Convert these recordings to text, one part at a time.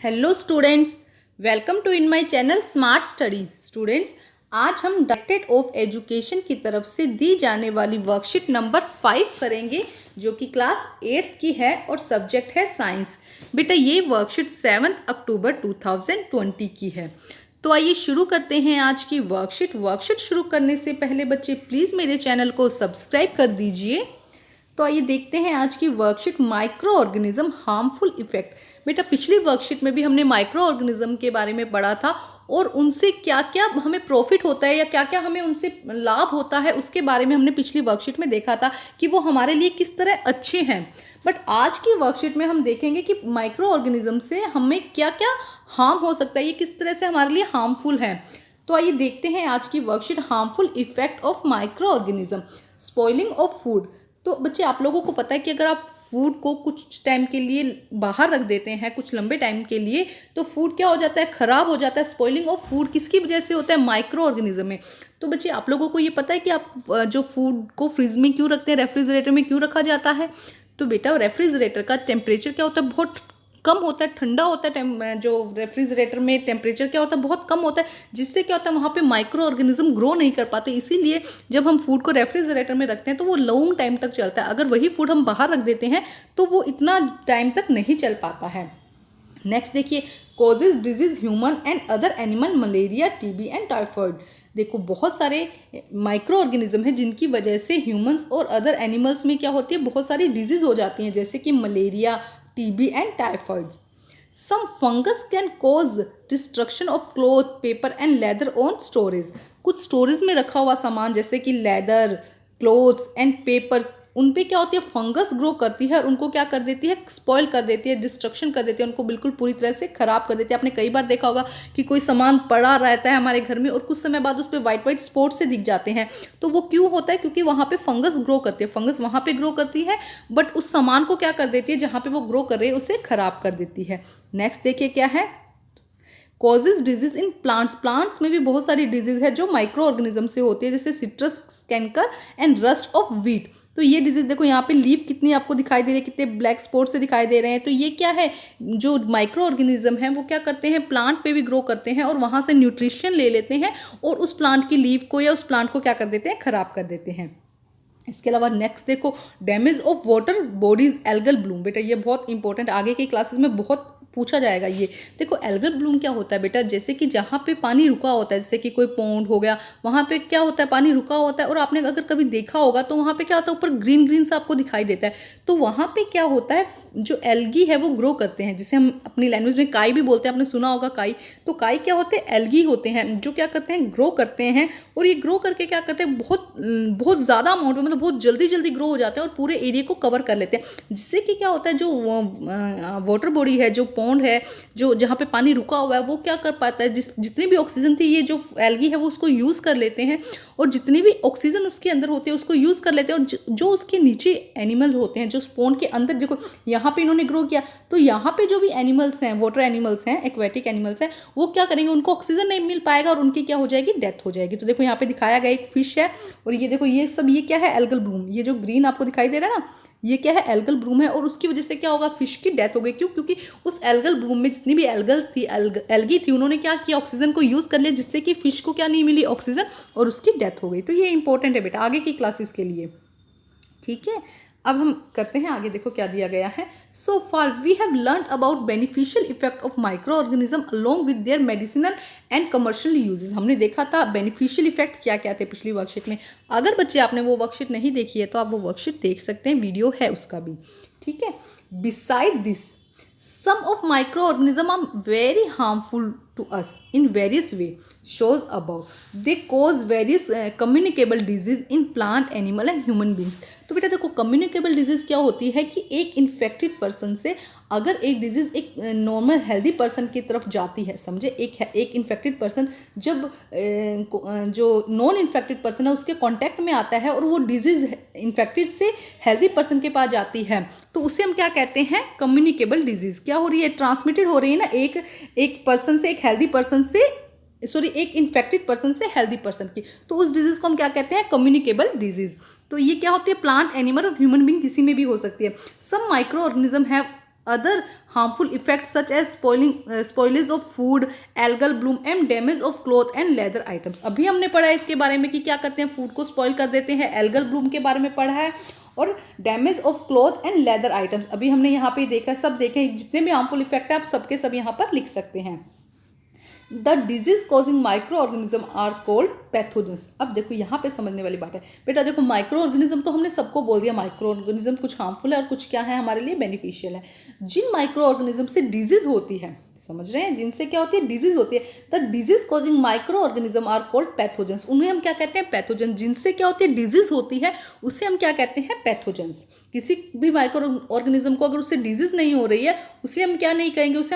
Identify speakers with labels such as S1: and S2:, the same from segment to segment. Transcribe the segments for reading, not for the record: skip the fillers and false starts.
S1: Hello students, welcome to in my channel smart study. Students, आज हम directorate of education की तरफ से दी जाने वाली वर्कशीट नंबर 5 करेंगे, जो कि क्लास 8 की है और सब्जेक्ट है साइंस। बेटा, ये वर्कशीट 7 अक्टूबर 2020 की है। तो आइए शुरू करते हैं आज की वर्कशीट शुरू करने से पहले बच्चे प्लीज़ मेरे चैनल को सब्सक्राइब कर दीजिए। तो आइए देखते हैं आज की worksheet, micro organism harmful effect. बेटा, पिछली वर्कशीट में भी हमने माइक्रो ऑर्गेनिज्म के बारे में पढ़ा था और उनसे क्या क्या हमें प्रॉफिट होता है या क्या क्या हमें उनसे लाभ होता है, उसके बारे में हमने पिछली वर्कशीट में देखा था कि वो हमारे लिए किस तरह अच्छे हैं। बट आज की वर्कशीट में हम देखेंगे कि माइक्रो ऑर्गेनिज्म से हमें क्या क्या हार्म हो सकता है, ये किस तरह से हमारे लिए हार्मफुल है। तो आइए देखते हैं आज की worksheet, harmful effect of micro organism, spoiling of food. तो बच्चे, आप लोगों को पता है कि अगर आप फूड को कुछ टाइम के लिए बाहर रख देते हैं, कुछ लंबे टाइम के लिए, तो फूड क्या हो जाता है, खराब हो जाता है। स्पॉइलिंग ऑफ फूड किसकी वजह से होता है, माइक्रो ऑर्गेनिज्म में। तो बच्चे, आप लोगों को ये पता है कि आप जो फूड को फ्रिज में क्यों रखते हैं, रेफ्रिजरेटर में क्यों रखा जाता है। तो बेटा, रेफ्रिजरेटर का टेम्परेचर क्या होता है, बहुत कम होता है, ठंडा होता है। जो रेफ्रिजरेटर में टेम्परेचर क्या होता है, बहुत कम होता है, जिससे क्या होता है, वहाँ पे माइक्रो ऑर्गेनिज्म ग्रो नहीं कर पाते। इसीलिए जब हम फूड को रेफ्रिजरेटर में रखते हैं तो वो लॉन्ग टाइम तक चलता है। अगर वही फूड हम बाहर रख देते हैं तो वो इतना टाइम तक नहीं चल पाता है। नेक्स्ट देखिए, causes disease human and other animal, malaria, TB and typhoid. देखो, बहुत सारे माइक्रो ऑर्गेनिज्म हैं जिनकी वजह से ह्यूमंस और अदर एनिमल्स में क्या होती है, बहुत सारी डिजीज हो जाती हैं, जैसे कि malaria, TB and typhoids. Some fungus can cause destruction of cloth, paper and leather on storage. कुछ स्टोरेज में रखा हुआ सामान जैसे कि लेदर, क्लोथ्स एंड पेपर्स, उन पे क्या होती है, फंगस ग्रो करती है और उनको क्या कर देती है, स्पॉइल कर देती है, डिस्ट्रक्शन कर देती है, उनको बिल्कुल पूरी तरह से खराब कर देती है। आपने कई बार देखा होगा कि कोई सामान पड़ा रहता है हमारे घर में और कुछ समय बाद उस पर वाइट वाइट स्पॉट से दिख जाते हैं। तो वो क्यों होता है, क्योंकि वहाँ पे फंगस ग्रो करती है। फंगस वहाँ पे ग्रो करती है बट उस सामान को क्या कर देती है, जहाँ पे वो ग्रो कर रही है उसे खराब कर देती है। नेक्स्ट देखिए क्या है, causes disease in plants. Plants में भी बहुत सारी डिजीज है जो माइक्रो ऑर्गेनिज्म से होती है, जैसे citrus canker and rust of wheat. तो ये डिजीज देखो, यहाँ पे लीफ कितनी आपको दिखाई दे रही है, कितने ब्लैक स्पॉट से दिखाई दे रहे हैं। तो ये क्या है, जो माइक्रो ऑर्गेनिज्म है वो क्या करते हैं, प्लांट पे भी ग्रो करते हैं और वहाँ से न्यूट्रिशन ले लेते हैं और उस प्लांट की लीफ को या उस प्लांट को क्या कर देते हैं, खराब कर देते हैं। इसके अलावा नेक्स्ट देखो, damage of water bodies, algal Bloom. बेटा, ये बहुत इंपॉर्टेंट, आगे की क्लासेस में बहुत पूछा जाएगा ये। देखो, एल्गल ब्लूम क्या होता है बेटा, जैसे कि जहाँ पे पानी रुका होता है, जैसे कि कोई पॉन्ड हो गया, वहाँ पे क्या होता है, पानी रुका होता है और आपने अगर कभी देखा होगा तो वहाँ पे क्या होता है, ऊपर ग्रीन ग्रीन सा आपको दिखाई देता है। तो वहाँ पे क्या होता है, जो एल्गी है वो ग्रो करते हैं, जिसे हम अपनी लैंग्वेज में काई भी बोलते हैं। आपने सुना होगा काई। तो काई क्या होते हैं, एल्गी होते हैं जो क्या करते हैं, ग्रो करते हैं। और ये ग्रो करके क्या करते हैं, बहुत ज़्यादा अमाउंट में, मतलब बहुत जल्दी जल्दी ग्रो हो जाते हैं और पूरे एरिया को कवर कर लेते हैं, जिससे कि क्या होता है, जो वाटर बॉडी है, जो पॉन्ड है, जो जहाँ पे पानी रुका हुआ है, वो क्या कर पाता है, जितनी भी ऑक्सीजन थी, ये जो एल्गी है वो उसको यूज़ कर लेते हैं और जितनी भी ऑक्सीजन उसके अंदर होती है उसको यूज़ कर लेते हैं। और जो उसके नीचे एनिमल होते हैं, जो स्पॉन्ड के अंदर, देखो यहाँ पे इन्होंने ग्रो किया, तो यहाँ पे जो भी एनिमल्स हैं, वाटर एनिमल्स हैं, एक्वेटिक एनिमल्स हैं, वो क्या करेंगे, उनको ऑक्सीजन नहीं मिल पाएगा और उनकी क्या हो जाएगी, डेथ हो जाएगी। तो देखो यहाँ पे दिखाया गया एक फिश है और ये देखो, ये सब ये क्या है, एल्गल ब्लूम। ये जो ग्रीन आपको दिखाई दे रहा है ना, ये क्या है, एल्गल ब्लूम है और उसकी वजह से क्या होगा, फिश की डेथ हो गई। क्यों? क्योंकि उस एल्गल ब्लूम में जितनी भी एल्गी थी, उन्होंने क्या किया, ऑक्सीजन को यूज़ कर लिया, जिससे कि फिश को क्या नहीं मिली, ऑक्सीजन, और उसकी डेथ हो गई। तो ये इंपॉर्टेंट है बेटा आगे की क्लासेस के लिए। ठीक है, अब हम करते हैं आगे। देखो क्या दिया गया है, so far we have learn about beneficial effect of micro organism along with their medicinal and commercial uses. हमने देखा था बेनिफिशियल इफेक्ट क्या क्या थे पिछली वर्कशीट में। अगर बच्चे आपने वो वर्कशीट नहीं देखी है तो आप वो वर्कशीट देख सकते हैं, वीडियो है उसका भी। ठीक है, beside this some of microorganisms are very harmful to us in various way shows above. They cause various communicable disease in plant, animal and human beings. तो बेटा देखो, कम्युनिकेबल डिजीज़ क्या होती है कि एक इन्फेक्टेड पर्सन से अगर एक डिजीज़ एक नॉर्मल हेल्दी पर्सन की तरफ जाती है, समझे, एक इन्फेक्टेड पर्सन जब जो नॉन इन्फेक्टेड पर्सन है उसके कांटेक्ट में आता है और वो डिजीज़ इन्फेक्टेड से हेल्दी पर्सन के पास जाती है, तो उसे हम क्या कहते हैं, कम्युनिकेबल डिजीज़। क्या हो रही है, ट्रांसमिटेड हो रही है ना, एक पर्सन से, एक हेल्दी पर्सन से, सॉरी, एक इन्फेक्टेड पर्सन से हेल्दी पर्सन की, तो उस डिजीज़ को हम क्या कहते हैं, कम्युनिकेबल डिजीज़। तो ये क्या होती है, प्लांट, एनिमल और ह्यूमन बीइंग किसी में भी हो सकती है। सब माइक्रो ऑर्गेनिज्म है other harmful effects such as spoilage of food, algal bloom and damage of cloth and leather items। अभी हमने पढ़ा है इसके बारे में कि क्या करते हैं, फूड को स्पॉइल कर देते हैं, एल्गल ब्लूम के बारे में पढ़ा है और damage of cloth and leather items अभी हमने यहाँ पे देखा, सब देखे, जितने भी हार्मफुल इफेक्ट है आप सबके सब यहाँ पर लिख सकते हैं। The disease causing micro organism are called pathogens. अब देखो यहाँ पे समझने वाली बात है बेटा, देखो माइक्रो ऑर्गेनिज्म तो हमने सबको बोल दिया, माइक्रो ऑर्गेनिज्म कुछ हार्मफुल है और कुछ क्या है हमारे लिए बेनिफिशियल है। जिन माइक्रो ऑर्गेनिज्म से डिजीज होती है, समझ रहे हैं, जिनसे क्या होती है, डिजीज होती है, the disease causing micro organism are called pathogens. उन्हें हम क्या कहते हैं, पैथोजन। जिनसे क्या होती है, डिजीज होती है, उसे हम क्या कहते हैं, पैथोजेंस। किसी भी माइक्रो ऑर्गेनिज्म को अगर उससे डिजीज नहीं हो रही है, उसे हम क्या नहीं कहेंगे, उसे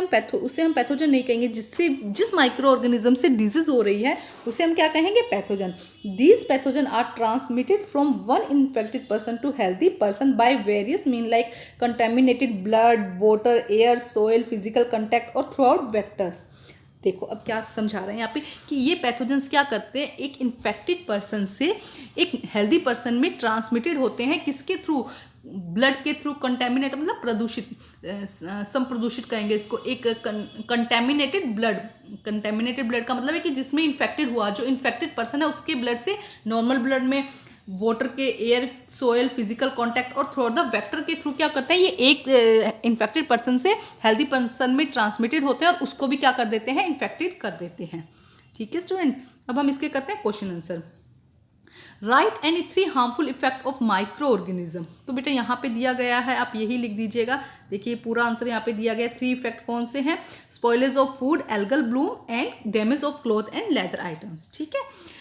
S1: हम पैथोजन नहीं कहेंगे। जिस माइक्रो ऑर्गेनिज्म से डिजीज हो रही है उसे हम क्या कहेंगे, pathogen. These pathogen are transmitted from one infected person to healthy person by various mean like contaminated blood, water, air, soil, physical contact और थ्रू आउट वेक्टर्स। देखो अब क्या समझा रहे हैं यहाँ पे कि ये पैथोजेंस क्या करते हैं, एक इन्फेक्टेड पर्सन से एक हेल्दी पर्सन में ट्रांसमिटेड होते हैं, किसके थ्रू, ब्लड के थ्रू, कंटेमिनेट मतलब प्रदूषित, संप्रदूषित कहेंगे इसको, एक कंटेमिनेटेड ब्लड। कंटेमिनेटेड ब्लड का मतलब है कि जिसमें इन्फेक्टेड हुआ, जो इन्फेक्टेड पर्सन है उसके ब्लड से नॉर्मल ब्लड में, वाटर के, एयर, सोयल, फिजिकल कांटेक्ट और थ्रू द वेक्टर के थ्रू क्या करते हैं, ये एक इन्फेक्टेड पर्सन से हेल्दी पर्सन में ट्रांसमिटेड होते हैं और उसको भी क्या कर देते हैं, इन्फेक्टेड कर देते हैं। ठीक है स्टूडेंट, अब हम इसके करते हैं question answer. Right any 3 harmful effect of micro organism. तो बेटा यहाँ पे दिया गया है, आप यही लिख दीजिएगा। देखिए पूरा आंसर यहाँ पे दिया गया, 3 इफेक्ट कौन से हैं, spoilage of food, algal Bloom and damage of cloth and leather items. ठीक है।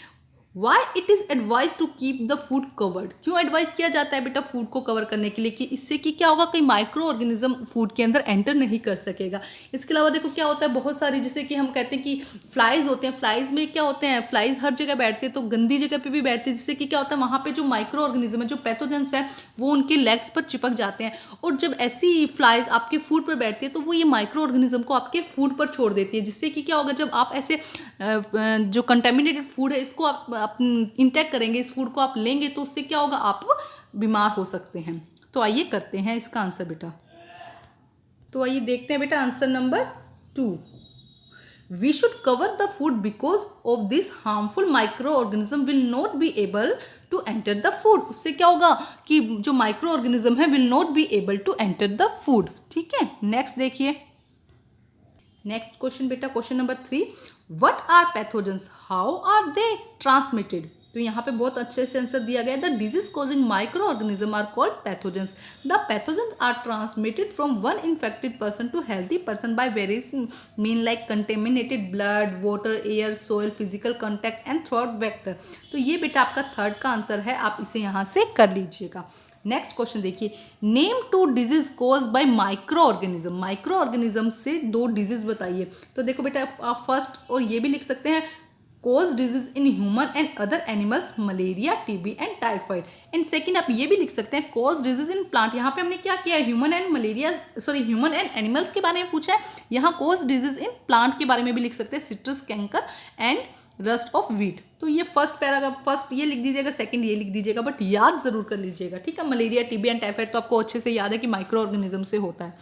S1: Why it is advised to keep the food covered? क्यों एडवाइस किया जाता है बेटा फूड को कवर करने के लिए, कि इससे कि क्या होगा, कई माइक्रो ऑर्गेनिज्म फूड के अंदर एंटर नहीं कर सकेगा। इसके अलावा देखो क्या होता है, बहुत सारी, जैसे कि हम कहते हैं कि फ्लाइज होते हैं, फ्लाइज में क्या होते हैं, फ्लाइज हर जगह बैठते हैं, तो गंदी जगह पे भी बैठते हैं, जिससे कि क्या होता है, वहाँ पे जो माइक्रो ऑर्गेनिज्म है, जो पैथोजेंस है, वो उनके लेग्स पर चिपक जाते हैं। और जब ऐसी फ्लाइज आपके फूड पर बैठती है तो वो ये माइक्रो ऑर्गेनिज्म को आपके फूड पर छोड़ देती है, जिससे कि क्या होगा, जब आप ऐसे जो कंटेमिनेटेड फूड है इसको आप इंटेक करेंगे, इस फूड को आप लेंगे, तो उससे क्या होगा, आप बीमार हो सकते हैं। तो आइए करते हैं इसका आंसर बेटा। तो आइए देखते हैं बेटा answer number 2। We should cover the food because of this harmful micro organism will not be able to enter the food. उससे क्या होगा कि जो माइक्रो ऑर्गेनिज्म है will not be able to enter the food. ठीक है, next देखिए, next question बेटा, question number 3, what are pathogens, how are they transmitted. तो यहाँ पे बहुत अच्छे से आंसर दिया गया, the disease causing micro organism are called pathogens. The pathogens are transmitted from one infected person to healthy person by various mean like contaminated blood, water, air, soil, physical contact and throughout vector. तो ये बेटा आपका third का answer है, आप इसे यहाँ से कर लीजिएगा। नेक्स्ट क्वेश्चन देखिए, name 2 disease cause by micro organism. Micro organism से 2 डिजीज बताइए। तो देखो बेटा आप फर्स्ट और ये भी लिख सकते हैं, cause disease in human and other animals, malaria, TB and typhoid. And second आप ये भी लिख सकते हैं, कॉज डिजीज इन प्लांट। यहाँ पे हमने क्या किया है, ह्यूमन एंड एनिमल्स के बारे में पूछा है, यहाँ कॉज डिजीज इन प्लांट के बारे में भी लिख सकते हैं, citrus, canker and rust of wheat. तो ये फर्स्ट पैराग्राफ, फर्स्ट ये लिख दीजिएगा, सेकंड ये लिख दीजिएगा, बट याद जरूर कर लीजिएगा। ठीक है, मलेरिया, टीबी एंड टाइफाइड तो आपको अच्छे से याद है कि माइक्रो ऑर्गेनिज्म से होता है।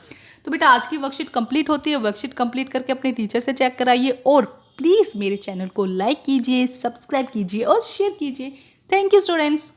S1: तो बेटा आज की वर्कशीट कंप्लीट होती है, वर्कशीट कंप्लीट करके अपने टीचर से चेक कराइए और प्लीज़ मेरे चैनल को लाइक कीजिए, सब्सक्राइब कीजिए और शेयर कीजिए। Thank you students.